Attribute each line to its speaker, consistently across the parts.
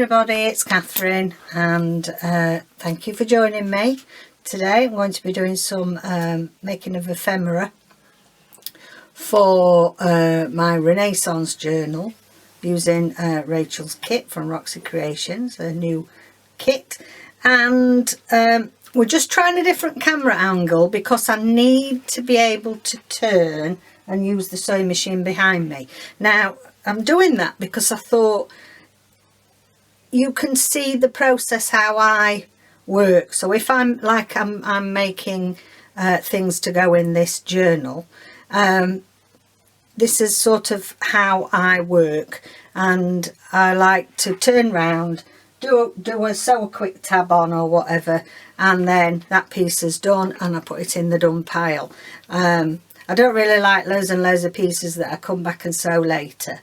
Speaker 1: everybody, it's Catherine, and thank you for joining me. Today I'm going to be doing some making of ephemera for my Renaissance journal using Rachel's kit from Roxy Creations, a new kit, and we're just trying a different camera angle because I need to be able to turn and use the sewing machine behind me. Now I'm doing that because I thought you can see the process how I work. So if I'm making things to go in this journal, this is sort of how I work, and I like to turn round, sew a quick tab on or whatever, and then that piece is done and I put it in the done pile. I don't really like loads and loads of pieces that I come back and sew later.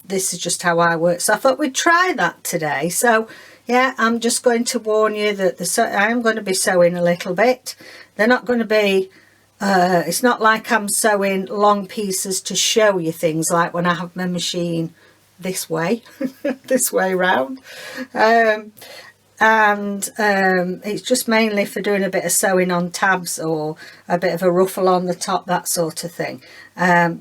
Speaker 1: This is just how I work, so I thought we'd try that today. So yeah, I'm just going to warn you that I am going to be sewing a little bit. They're not going to be it's not like I'm sewing long pieces to show you things like when I have my machine this way this way round, it's just mainly for doing a bit of sewing on tabs or a bit of a ruffle on the top, that sort of thing.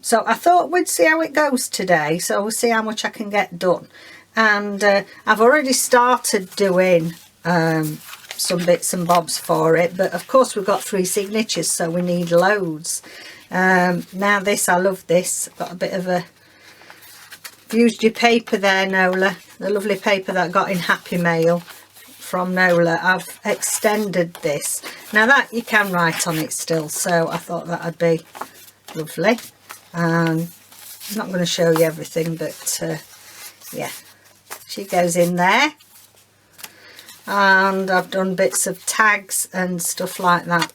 Speaker 1: So I thought we'd see how it goes today, so we'll see how much I can get done. And I've already started doing some bits and bobs for it, but of course we've got 3 signatures, so we need loads. Now this, I love this, got a bit of a used your paper there, Nola, the lovely paper that I got in Happy Mail from Nola. I've extended this. Now that you can write on it still, so I thought that'd be lovely. I'm not going to show you everything, but yeah, she goes in there, and I've done bits of tags and stuff like that.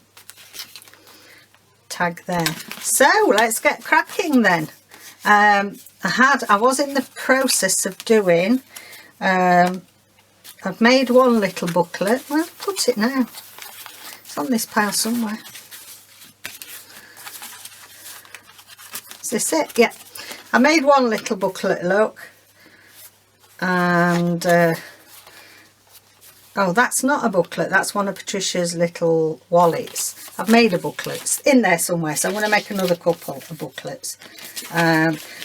Speaker 1: Tag there. So let's get cracking then. I was in the process of doing, I've made one little booklet. Where have I put it now? It's on this pile somewhere. Is this it? Yeah. I made one little booklet, look. And, oh, that's not a booklet. That's one of Patricia's little wallets. I've made a booklet. It's in there somewhere, so I'm going to make another couple of booklets.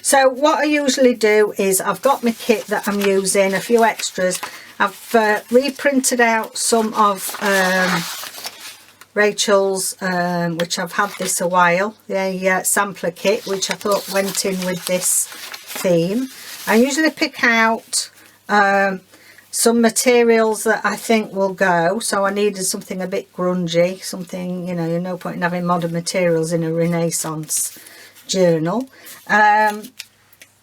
Speaker 1: So what I usually do is I've got my kit that I'm using, a few extras. I've reprinted out some of Rachel's, which I've had this a while, the sampler kit, which I thought went in with this theme. I usually pick out some materials that I think will go, so I needed something a bit grungy, something, you know, no point in having modern materials in a Renaissance journal.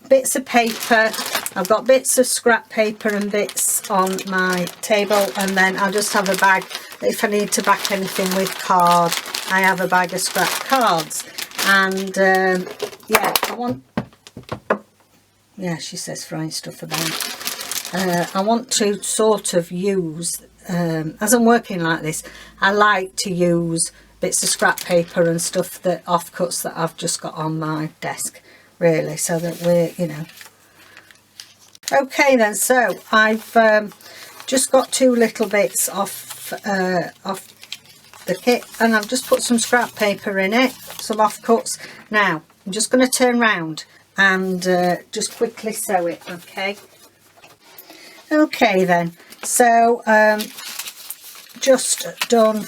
Speaker 1: Bits of paper, I've got bits of scrap paper and bits on my table, and then I'll just have a bag if I need to back anything with card. I have a bag of scrap cards, and yeah, she says throwing stuff about. I want to sort of use, as I'm working like this, I like to use bits of scrap paper and stuff, that offcuts that I've just got on my desk, really, so that we're, you know. Okay then, so I've just got 2 little bits off the kit, and I've just put some scrap paper in it, some offcuts. Now I'm just going to turn round and just quickly sew it. Okay then, so just done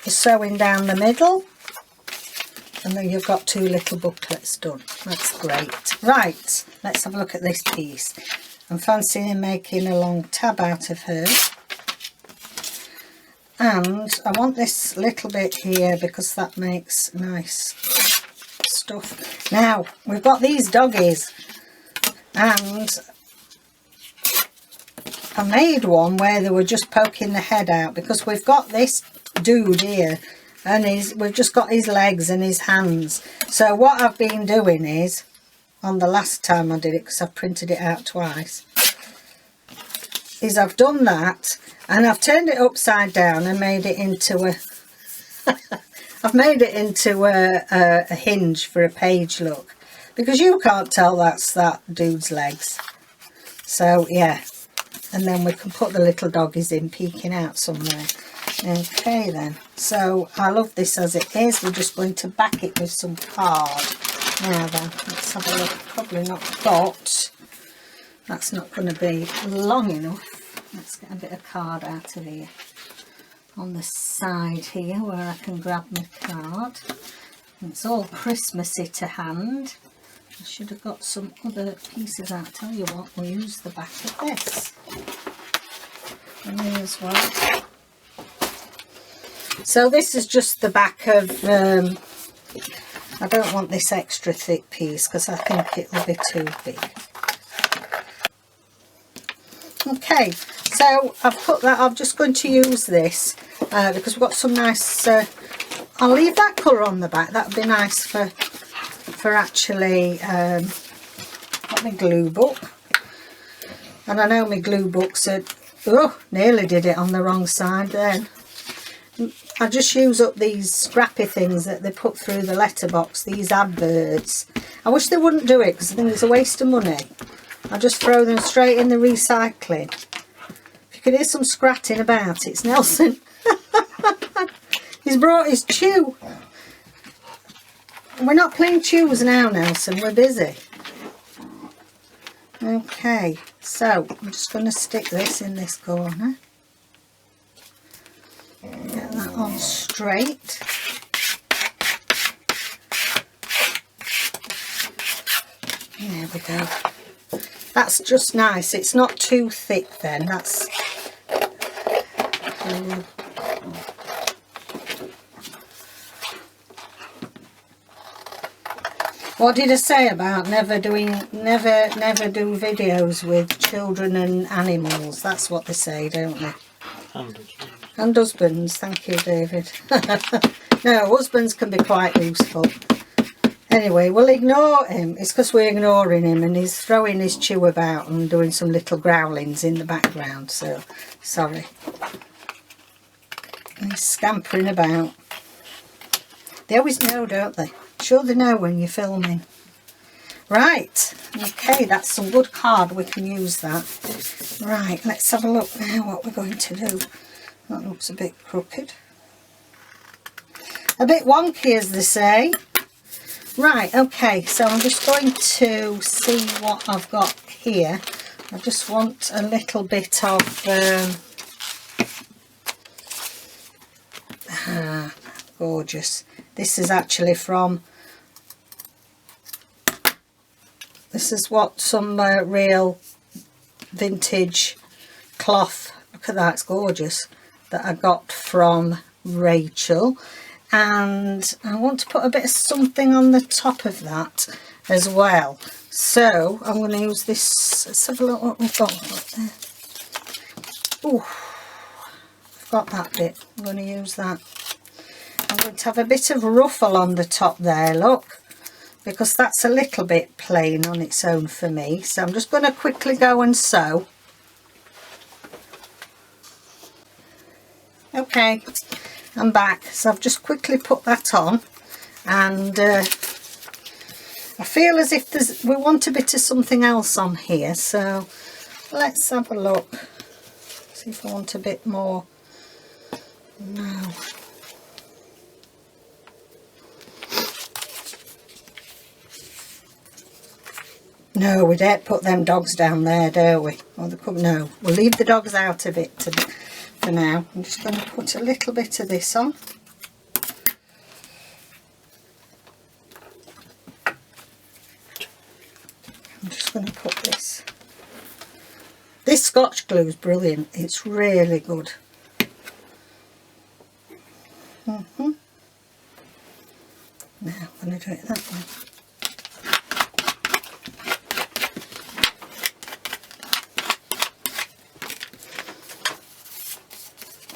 Speaker 1: the sewing down the middle, and then you've got 2 little booklets done. That's great. Right, let's have a look at this piece. I'm fancying making a long tab out of her, and I want this little bit here because that makes nice stuff. Now we've got these doggies, and I made one where they were just poking the head out, because we've got this dude here, and we've just got his legs and his hands. So what I've been doing is, on the last time I did it, because I printed it out twice, is I've done that, and I've turned it upside down and made it into a I've made it into a hinge for a page, look, because you can't tell that's that dude's legs. So yeah, and then we can put the little doggies in peeking out somewhere. Okay then, so I love this as it is. We're just going to back it with some card. Now then, let's have a look. Probably not got, that's not going to be long enough. Let's get a bit of card out of here on the side here where I can grab my card. It's all Christmassy to hand. I should have got some other pieces out. Tell you what, we'll use the back of this. And here as well. So this is just the back of, I don't want this extra thick piece because I think it will be too big. Okay, so I've put that, I'm just going to use this because we've got some nice, I'll leave that colour on the back. That would be nice for actually, got my glue book. And I know my glue books are, oh, nearly did it on the wrong side then. I just use up these scrappy things that they put through the letterbox, these adverts. I wish they wouldn't do it because I think it's a waste of money. I just throw them straight in the recycling. If you can hear some scratching about, it's Nelson. He's brought his chew. We're not playing chews now, Nelson, we're busy. Okay, so I'm just going to stick this in this corner. Get that on straight. There we go. That's just nice. It's not too thick then. That's what did I say about never do videos with children and animals? That's what they say, don't they? And husbands, thank you, David. No, husbands can be quite useful. Anyway, we'll ignore him. It's because we're ignoring him and he's throwing his chew about and doing some little growlings in the background, so sorry. He's scampering about. They always know, don't they? Sure they know when you're filming. Right, okay, that's some good card. We can use that. Right, let's have a look now what we're going to do. That looks a bit crooked. A bit wonky, as they say. Right, okay, so I'm just going to see what I've got here. I just want a little bit of gorgeous. This is actually from, this is what some real vintage cloth, look at that, it's gorgeous, that I got from Rachel. And I want to put a bit of something on the top of that as well. So I'm going to use this. Let's have a look what we've got there. Oh, I've got that bit. I'm going to use that. I'm going to have a bit of ruffle on the top there, look, because that's a little bit plain on its own for me. So I'm just going to quickly go and sew. Okay, I'm back. So I've just quickly put that on, and I feel as if we want a bit of something else on here, so let's have a look, see if I want a bit more. No, we don't put them dogs down there, do we? Or no, we'll leave the dogs out of it for now. I'm just going to put a little bit of this on. I'm just going to put this. This Scotch glue is brilliant. It's really good. Now I'm going to do it that way.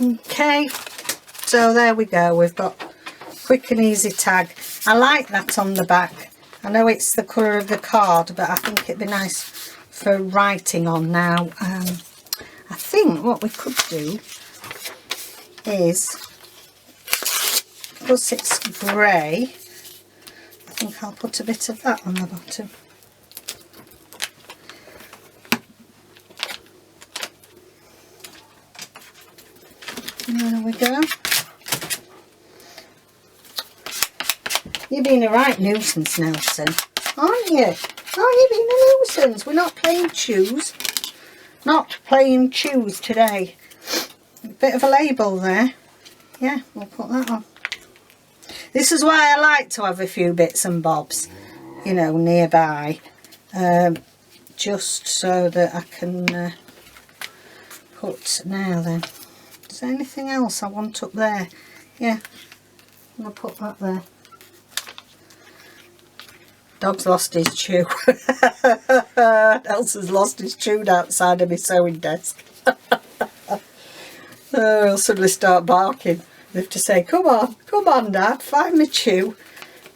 Speaker 1: Okay, so there we go. We've got quick and easy tag. I like that on the back. I know it's the colour of the card, but I think it'd be nice for writing on now. I think what we could do is, because it's grey, I think I'll put a bit of that on the bottom. go. You've been a right nuisance, Nelson, aren't you? Aren't you being a nuisance? We're not playing choose. Not playing choose today. Bit of a label there. Yeah, we'll put that on. This is why I like to have a few bits and bobs, you know, nearby. Just so that I can put, now then, is there anything else I want up there? Yeah, I'm going to put that there. Dog's lost his chew. Nelson's lost his chew outside of my sewing desk. Oh, he'll suddenly start barking. I have to say, come on Dad, find my chew.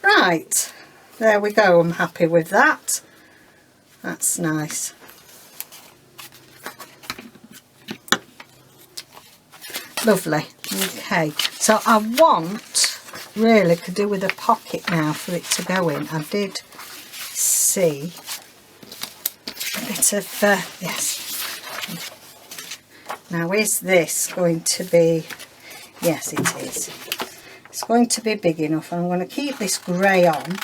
Speaker 1: Right, there we go, I'm happy with that. That's nice. Lovely. Okay, so I want, really could do with a pocket now for it to go in. I did see a bit of, yes. Now is this going to be, yes it is. It's going to be big enough. I'm going to keep this grey on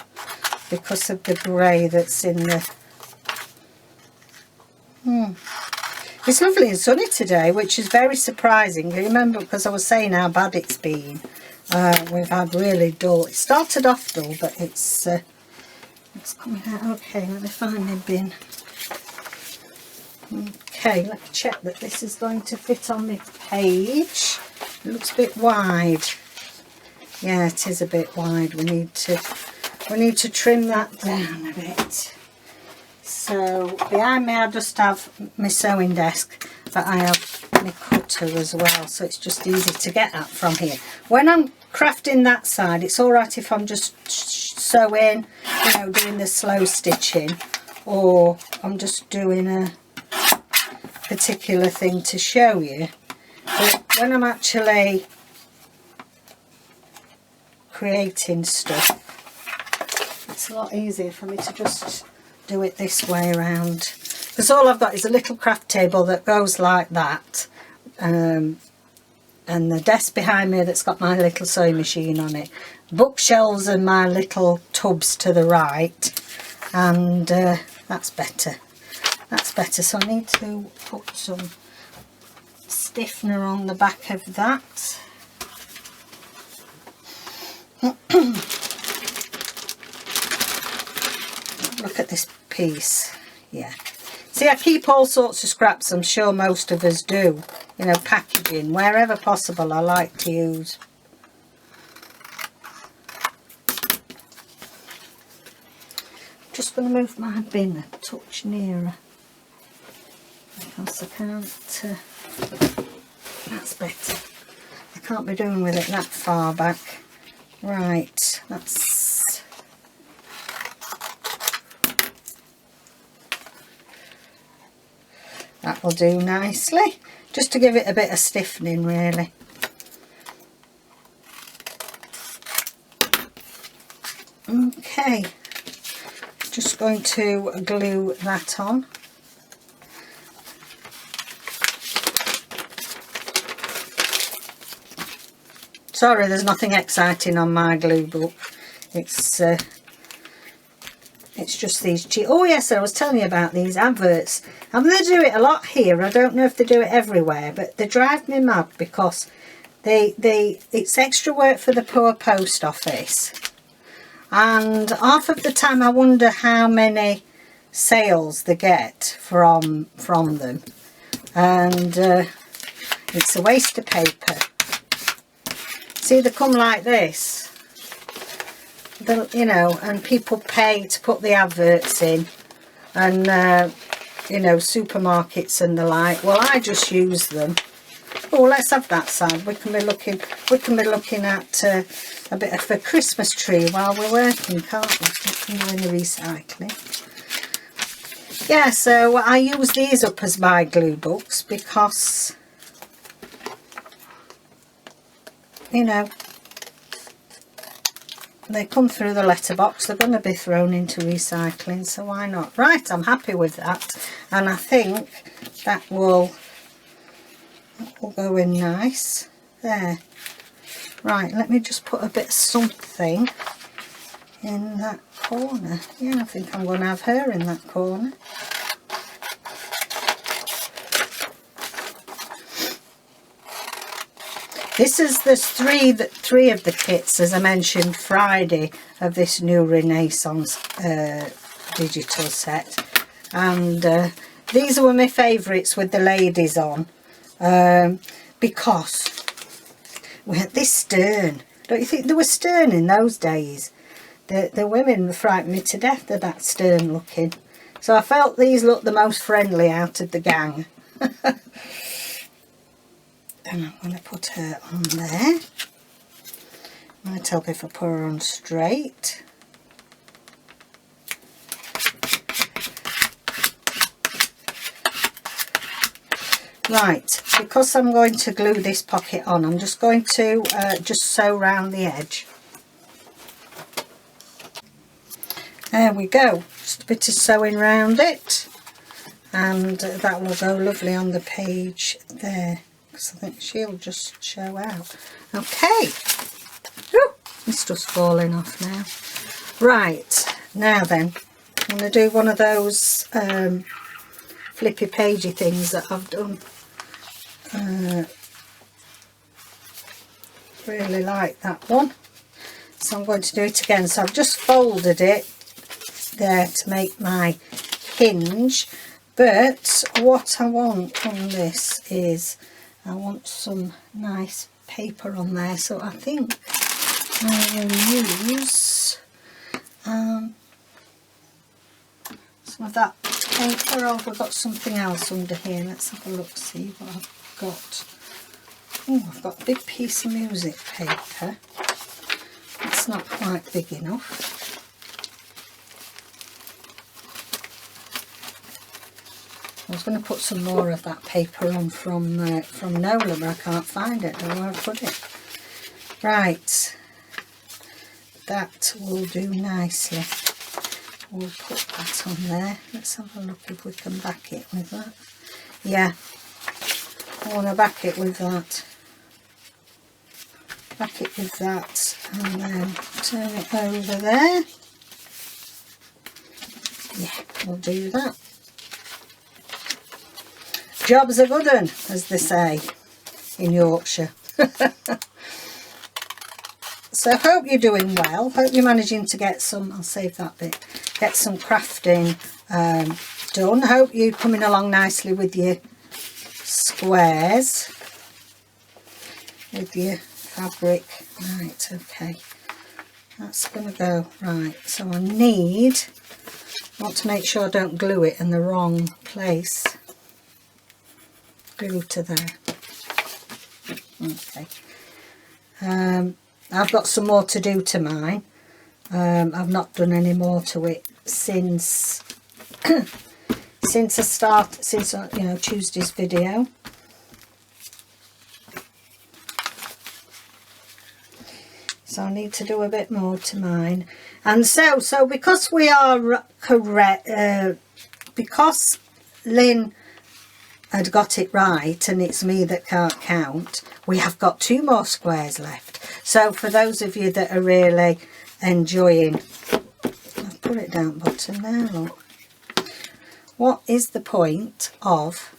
Speaker 1: because of the grey that's in the... It's lovely and sunny today, which is very surprising. You remember, because I was saying how bad it's been. We've had really dull. It started off dull, but it's coming out okay. Let me find my bin. Okay, let's check that this is going to fit on my page. It looks a bit wide. Yeah, it is a bit wide. We need to trim that down a bit. So behind me I just have my sewing desk, but I have my cutter as well, so it's just easy to get at from here. When I'm crafting that side, it's alright if I'm just sewing, you know, doing the slow stitching, or I'm just doing a particular thing to show you. But when I'm actually creating stuff, it's a lot easier for me to just do it this way around, because all I've got is a little craft table that goes like that, and the desk behind me that's got my little sewing machine on it, bookshelves and my little tubs to the right, and that's better. That's better. So I need to put some stiffener on the back of that. Look at this piece. Yeah. See, I keep all sorts of scraps. I'm sure most of us do. You know, packaging. Wherever possible, I like to use. Just going to move my bin a touch nearer, because I can't, that's better. I can't be doing with it that far back. Right, that's, that will do nicely, just to give it a bit of stiffening really. Okay, just going to glue that on. Sorry, there's nothing exciting on my glue book. It's just these cheap. Oh yes, I was telling you about these adverts. And they do it a lot here. I don't know if they do it everywhere, but they drive me mad because it's extra work for the poor post office. And half of the time I wonder how many sales they get from them. And it's a waste of paper. See, they come like this, you know, and people pay to put the adverts in, and you know, supermarkets and the like. Well, I just use them. Oh, let's have that side. We can be looking at a bit of a Christmas tree while we're working, can't we? We can do any recycling. Yeah, so I use these up as my glue books because, you know, they come through the letterbox. They're going to be thrown into recycling, so why not? Right, I'm happy with that, and I think that will go in nice there. Right, let me just put a bit of something in that corner. Yeah, I think I'm going to have her in that corner. This is the three of the kits, as I mentioned Friday, of this new Renaissance digital set. And these were my favourites with the ladies on, because we had this stern. Don't you think they were stern in those days? The women frightened me to death, they're that stern looking. So I felt these looked the most friendly out of the gang. And I'm going to put her on there. Might help if I put her on straight. Right, because I'm going to glue this pocket on, I'm just going to just sew round the edge. There we go, just a bit of sewing round it, and that will go lovely on the page there, because I think she'll just show out. Okay, ooh, it's just falling off now. Right, now then, I'm going to do one of those flippy pagey things that I've done. Really like that one, so I'm going to do it again. So I've just folded it there to make my hinge, but what I want on this is I want some nice paper on there, so I think I will use some of that paper, or we've got something else under here. Let's have a look, see what I've got. Oh, I've got a big piece of music paper. It's not quite big enough. I was going to put some more of that paper on from Nola, but I can't find it. I don't know where I put it. Right, that will do nicely. We'll put that on there. Let's have a look if we can back it with that. Yeah, I want to back it with that. Back it with that, and then turn it over there. Yeah, we'll do that. Job's a good one, as they say in Yorkshire. So hope you're doing well. Hope you're managing to get some, I'll save that bit, get some crafting done. Hope you're coming along nicely with your squares, with your fabric. Right, okay, that's going to go. Right, so I want to make sure I don't glue it in the wrong place. Glue to there. Okay. I've got some more to do to mine. I've not done any more to it since since Tuesday's video. So I need to do a bit more to mine. And so because we are correct, because Lynn had got it right and it's me that can't count, we have got 2 more squares left. So for those of you that are really enjoying, I've put it down bottom there, look. What is the point of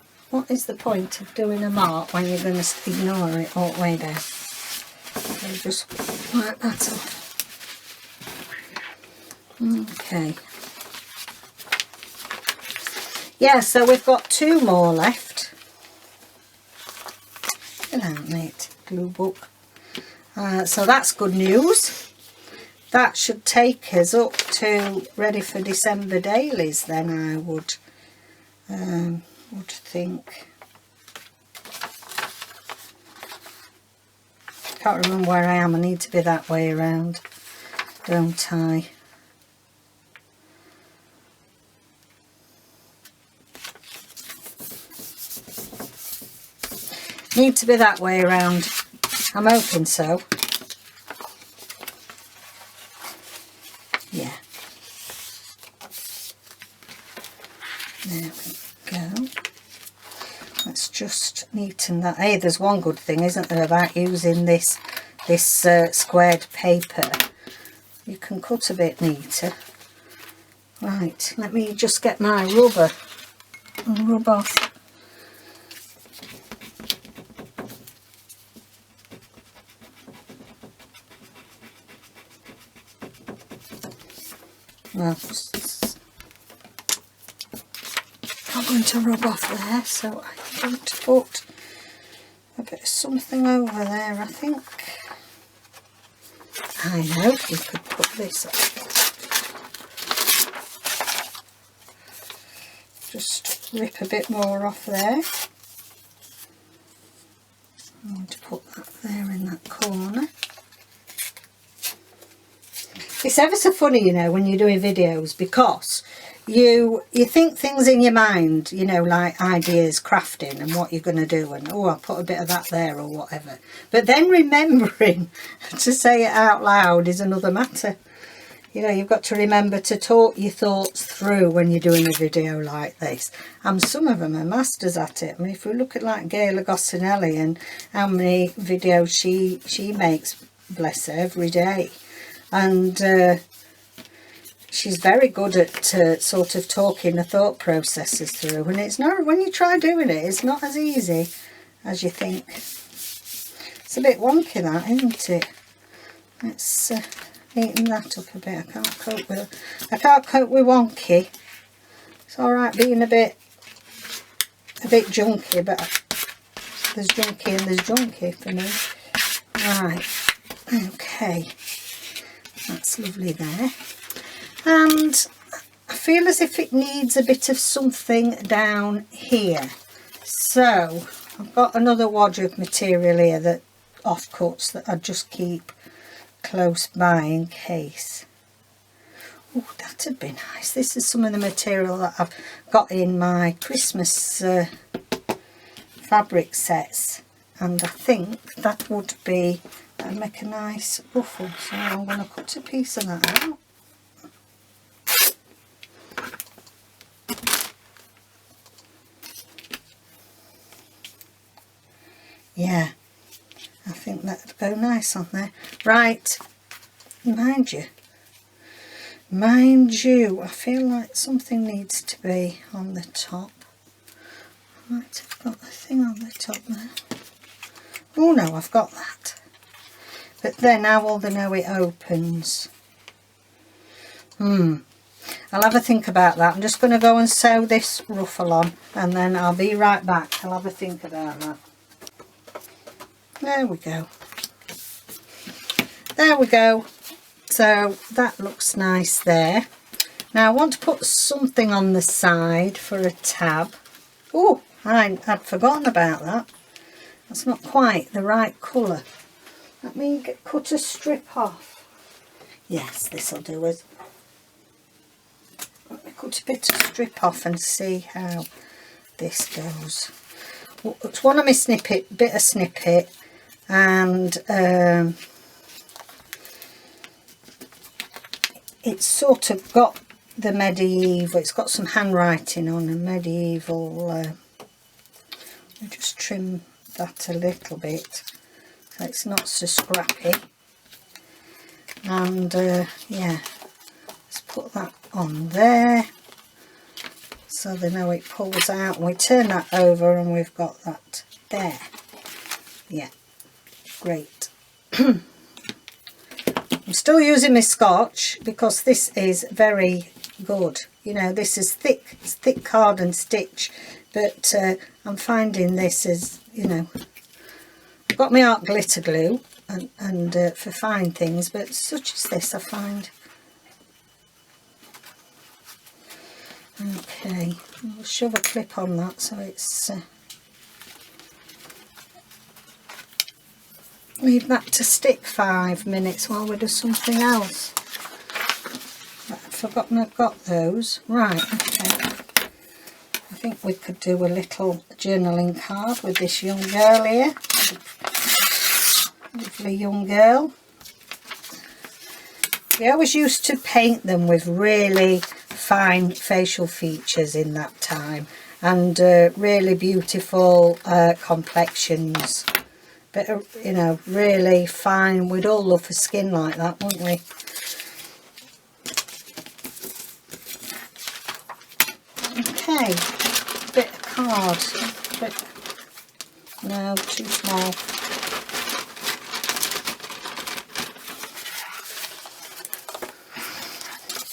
Speaker 1: doing a mark when you're going to ignore it all the way down? So just wipe that off. Okay. Yeah, so we've got 2 more left. Get out, mate, glue book. So that's good news. That should take us up to ready for December dailies then, I would think. Can't remember where I am. I need to be that way around, don't I? Need to be that way around. I'm hoping so. Yeah. There we go. Let's just neaten that. Hey, there's one good thing, isn't there, about using this this squared paper, you can cut a bit neater. Right, let me just get my rubber and rub off. Well, I'm going to rub off there, so I'm going to put a bit of something over there, I think. I know, we could put this up. Just rip a bit more off there. I'm going to put that there in that corner. It's ever so funny, you know, when you're doing videos, because you think things in your mind, you know, like ideas, crafting and what you're going to do, and oh, I'll put a bit of that there or whatever. But then remembering to say it out loud is another matter. You know, you've got to remember to talk your thoughts through when you're doing a video like this. And some of them are masters at it. I mean, if we look at like Gayle Gossinelli and how many videos she makes, bless her, every day. And she's very good at sort of talking the thought processes through. And it's not, when you try doing it, it's not as easy as you think. It's a bit wonky, that, isn't it? Let's neaten that up a bit. I can't cope with wonky. It's all right being a bit junky, but there's junky and there's junky for me. Right, okay. That's lovely there. And I feel as if it needs a bit of something down here. So I've got another wad of material here, that offcuts, that I just keep close by in case. Oh, that'd be nice. This is some of the material that I've got in my Christmas fabric sets, and I think that would be, that'd make a nice ruffle. So I'm going to cut a piece of that out. Yeah, I think that'd go nice on there. Right, mind you, I feel like something needs to be on the top. I might have got the thing on the top there. Oh no, I've got that. But then how will they know it opens? I'll have a think about that. I'm just going to go and sew this ruffle on, and then I'll be right back. I'll have a think about that. There we go. There we go. So that looks nice there. Now I want to put something on the side for a tab. Oh, I'd forgotten about that. That's not quite the right colour. Let me cut a strip off. Yes, this will do it. Let me cut a bit of strip off and see how this goes. Well, it's one of my bit of snippet, and it's sort of got the medieval, it's got some handwriting on a medieval, I'll just trim that a little bit so it's not so scrappy. And yeah, let's put that on there so they know it pulls out, and we turn that over and we've got that there. Yeah, great. I'm still using my Scotch because this is very good. You know, this is thick, it's thick card and stitch, but I'm finding this is, you know, I've got my art glitter glue and for fine things, but such as this I find. Okay, I'll shove a clip on that so it's leave that to stick 5 minutes while we do something else. I've forgotten I've got those. Right, okay. I think we could do a little journaling card with this young girl here. Lovely young girl. We always used to paint them with really fine facial features in that time, and really beautiful complexions. bit of, you know, really fine. We'd all love a skin like that, wouldn't we? Okay, bit of card. No, too small.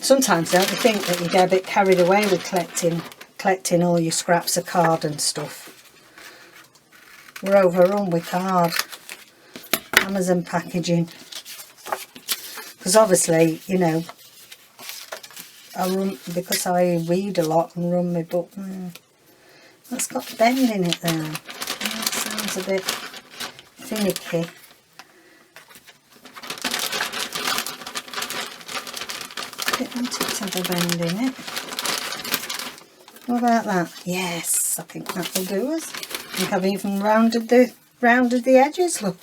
Speaker 1: Sometimes don't you think that you get a bit carried away with collecting all your scraps of card and stuff? We're overrun with card. Amazon packaging. Because obviously, you know, because I read a lot and run my book. That's got bend in it there. That sounds a bit finicky. I want it to have a bend in it. What about that? Yes, I think that will do us. I think I've even rounded the edges. Look.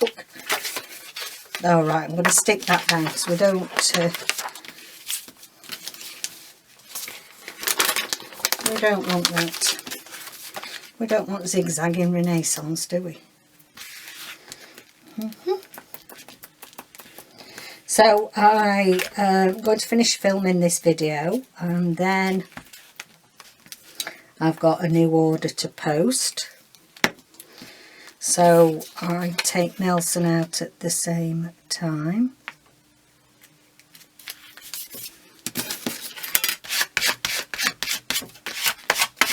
Speaker 1: All right, I'm going to stick that down because we don't. We don't want that. We don't want zigzagging Renaissance, do we? So I'm going to finish filming this video, and then I've got a new order to post. So I take Nelson out at the same time.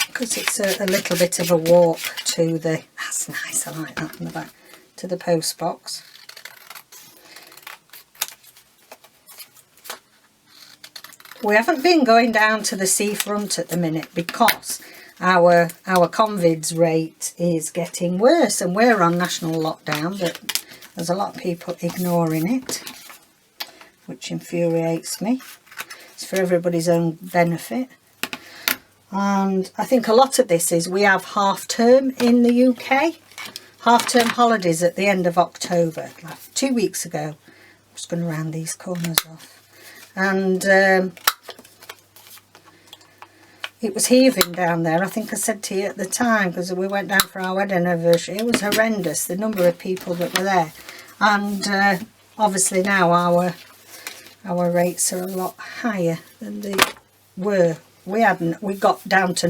Speaker 1: Because it's a little bit of a walk to the, that's nice, I like that in the back, to the post box. We haven't been going down to the seafront at the minute because our convids rate is getting worse, and we're on national lockdown, but there's a lot of people ignoring it, which infuriates me. It's for everybody's own benefit. And I think a lot of this is we have half term in the UK, half term holidays at the end of October. Like 2 weeks ago, I'm just going to round these corners off, and it was heaving down there. I think I said to you at the time, because we went down for our wedding anniversary, it was horrendous, the number of people that were there. And obviously now our rates are a lot higher than they were. We got down to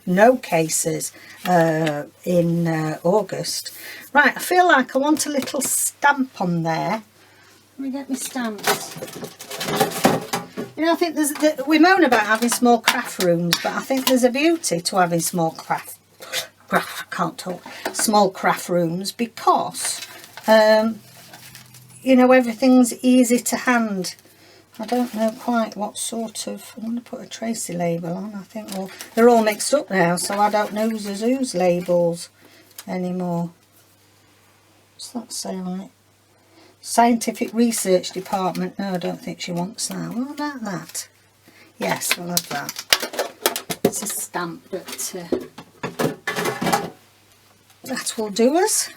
Speaker 1: no cases in August. Right, I feel like I want a little stamp on there. Let me get my stamps. You know, I think we moan about having small craft rooms, but I think there's a beauty to having small small craft rooms, because you know, everything's easy to hand. I don't know quite what sort of, I'm going to put a Tracy label on. I think they're all mixed up now, so I don't know whose labels anymore. What's that say on it? Scientific Research Department. No, I don't think she wants that. What about that? Yes, we'll have that. It's a stamp, but that will do us.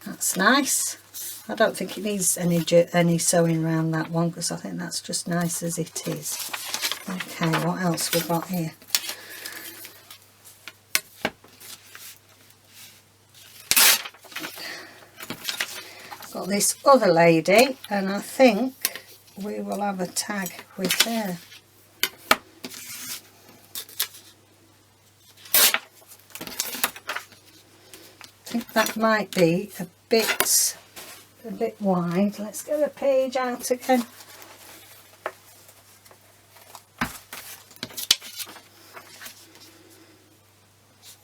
Speaker 1: That's nice. I don't think it needs any sewing around that one, because I think that's just nice as it is. Okay, what else we got here? Got this other lady, and I think we will have a tag with her. I think that might be a bit wide. Let's get a page out again.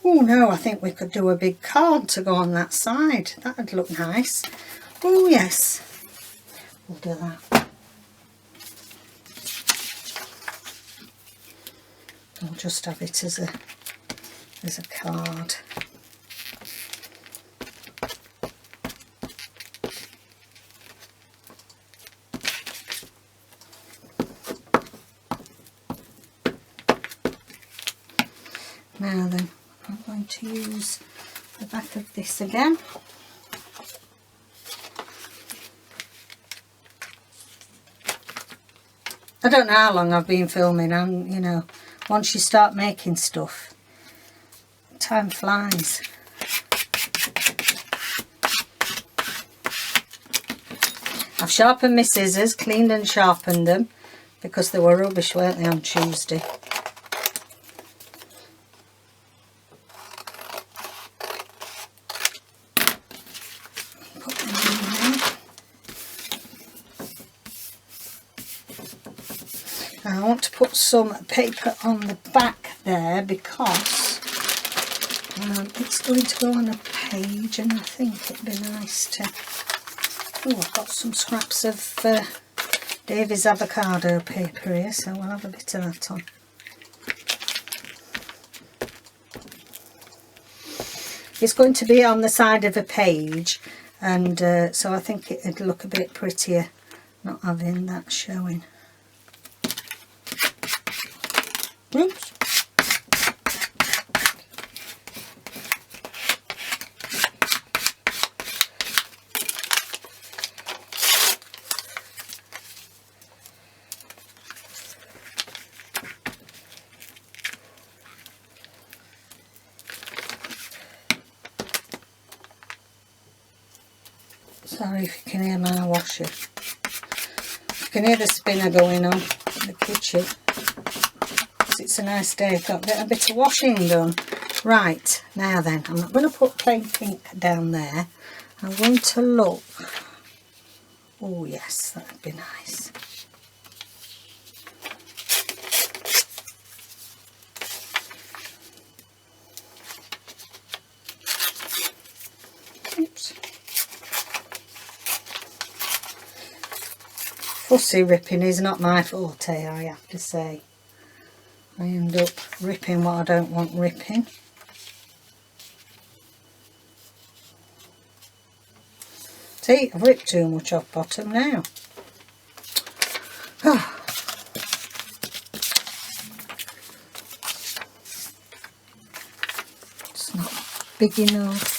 Speaker 1: Oh no, I think we could do a big card to go on that side. That would look nice. Oh yes, we'll do that. I'll just have it as a card. Now then, I'm going to use the back of this again. I don't know how long I've been filming, and you know, once you start making stuff, time flies. I've sharpened my scissors, cleaned and sharpened them, because they were rubbish, weren't they, on Tuesday. Put them in there. I want to put some paper on the back there because it's going to go on a page, and I think it'd be nice to... Oh, I've got some scraps of Davy's avocado paper here, so we'll have a bit of that on. It's going to be on the side of a page, and so I think it'd look a bit prettier not having that showing. Oops. Sorry if you can hear my washer. You can hear the spinner going on in the kitchen. It's a nice day. I've got a bit of washing done. Right, now then, I'm not going to put plain pink down there. I'm going to look. Oh yes, that would be nice. Oops. Fussy ripping is not my forte, I have to say. I end up ripping what I don't want ripping. See, I've ripped too much off bottom now. Oh. It's not big enough.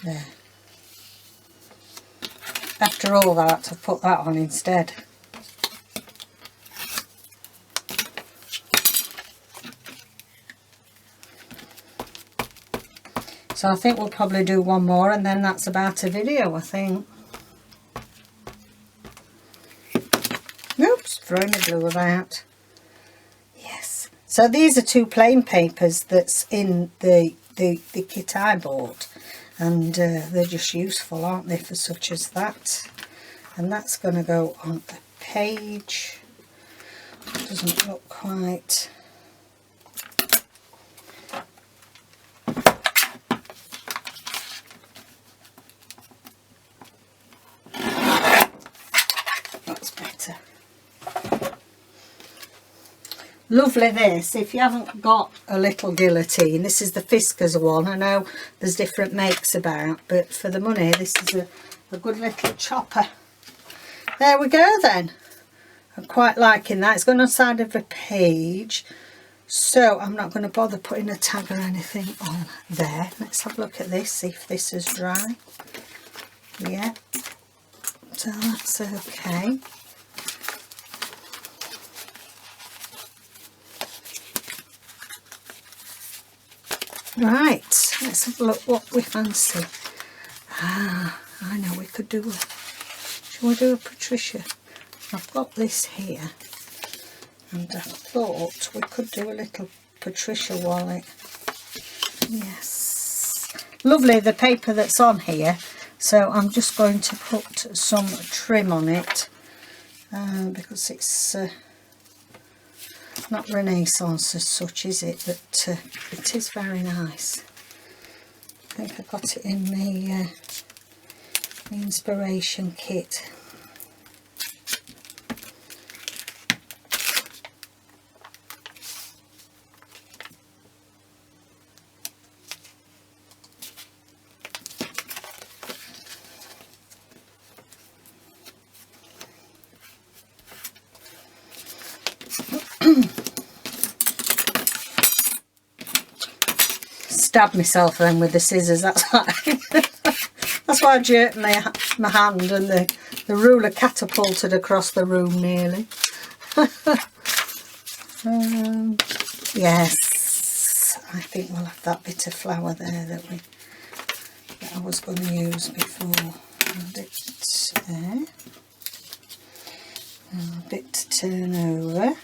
Speaker 1: There. After all that, I've put that on instead. So I think we'll probably do one more, and then that's about a video, I think. Oops, throwing the glue about. Yes. So these are two plain papers that's in the kit I bought. And they're just useful, aren't they, for such as that. And that's going to go on a page. Doesn't look quite... That's better. Lovely this. If you haven't got a little guillotine, this is the Fiskars one. I know there's different makes about, but for the money this is a good little chopper. There we go then. I'm quite liking that. It's going on the side of a page, so I'm not going to bother putting a tag or anything on there. Let's have a look at this, see if this is dry. Yeah, so that's okay. Right, let's have a look what we fancy. Ah, I know we could do a... Shall we do a Patricia? I've got this here, and I thought we could do a little Patricia wallet. Yes. Lovely, the paper that's on here. So I'm just going to put some trim on it, because it's... not Renaissance as such, is it? But it is very nice. I think I got it in the inspiration kit. Stabbed myself then with the scissors. That's why I jerked my hand, and the The ruler catapulted across the room nearly. Yes, I think we'll have that bit of flour there that I was going to use before. A bit there. A bit to turn over.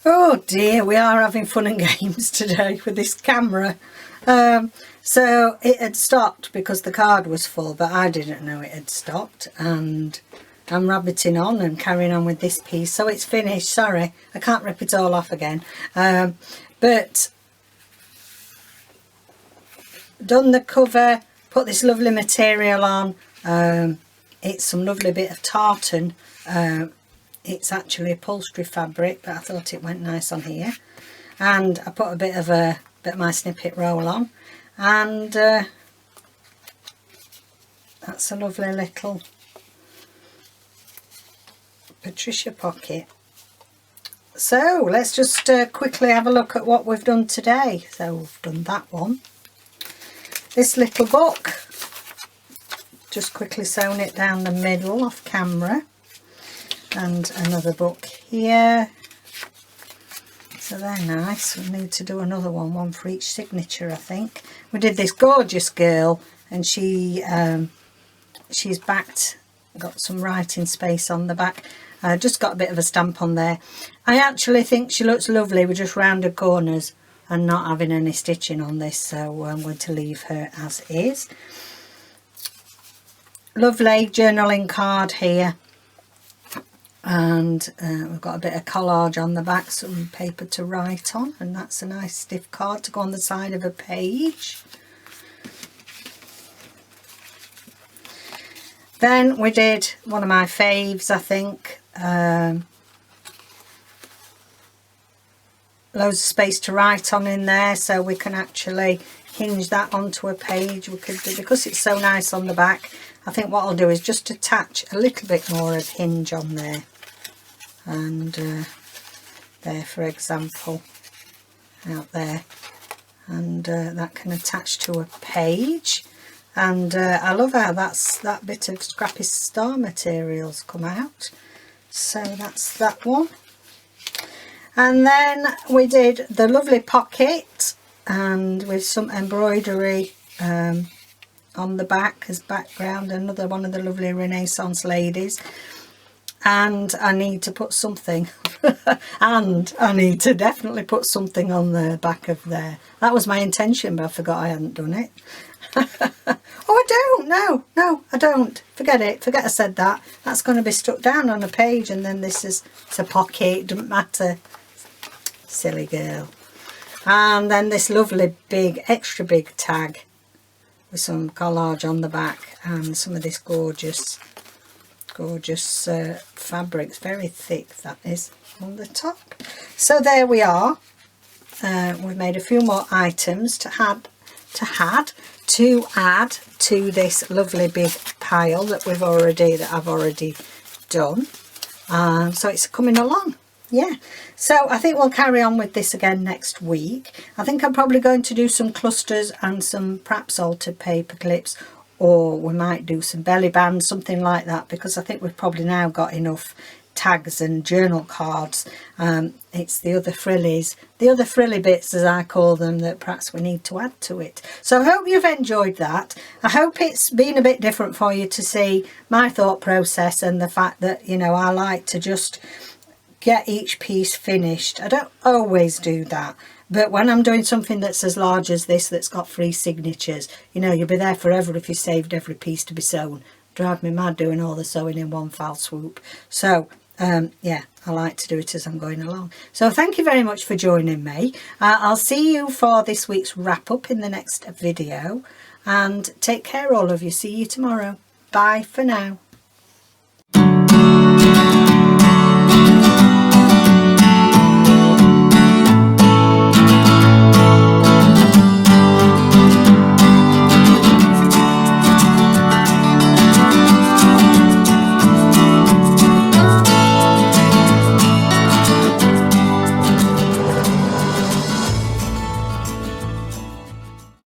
Speaker 1: Oh dear, we are having fun and games today with this camera. So it had stopped because the card was full, but I didn't know it had stopped, and I'm rabbiting on and carrying on with this piece. So it's finished. Sorry, I can't rip it all off again. But done the cover, put this lovely material on. It's some lovely bit of tartan. It's actually upholstery fabric, but I thought it went nice on here. And I put a bit of my snippet roll on, and that's a lovely little Patricia pocket. So let's just quickly have a look at what we've done today. So we've done that one. This little book, just quickly sewn it down the middle off camera, and another book here. So they're nice. We need to do another one for each signature, I think. We did this gorgeous girl, and she's backed, got some writing space on the back. Just got a bit of a stamp on there. I actually think she looks lovely with just rounded corners and not having any stitching on this, so I'm going to leave her as is. Lovely journaling card here. And we've got a bit of collage on the back, some paper to write on, and that's a nice stiff card to go on the side of a page. Then we did one of my faves, I think. Loads of space to write on in there, so we can actually hinge that onto a page. We could do, because it's so nice on the back, I think what I'll do is just attach a little bit more of hinge on there, and there, for example, out there, and that can attach to a page. And I love how that bit of scrappy star materials come out. So that's that one. And then we did the lovely pocket, and with some embroidery on the back as background, another one of the lovely Renaissance ladies. And I need to put something and I need to definitely put something on the back of there. That was my intention, but I forgot I hadn't done it. Oh, I don't. No, I don't. Forget it. Forget I said that. That's going to be stuck down on a page, and then this is, it's a pocket. Doesn't matter. Silly girl. And then this lovely big, extra big tag with some collage on the back, and some of this gorgeous fabric. It's very thick, that is, on the top. So there we are. We've made a few more items to add to this lovely big pile that I've already done. So it's coming along. Yeah, so I think we'll carry on with this again next week. I think I'm probably going to do some clusters and some perhaps altered paper clips, or we might do some belly bands, something like that, because I think we've probably now got enough tags and journal cards. It's the other frilly bits, as I call them, that perhaps we need to add to it. So I hope you've enjoyed that. I hope it's been a bit different for you to see my thought process, and the fact that, you know, I like to just get each piece finished. I don't always do that, but when I'm doing something that's as large as this, that's got 3 signatures, you know, you'll be there forever if you saved every piece to be sewn. Drive me mad doing all the sewing in one foul swoop. So yeah, I like to do it as I'm going along. So thank you very much for joining me. I'll see you for this week's wrap up in the next video, and take care all of you. See you tomorrow. Bye for now.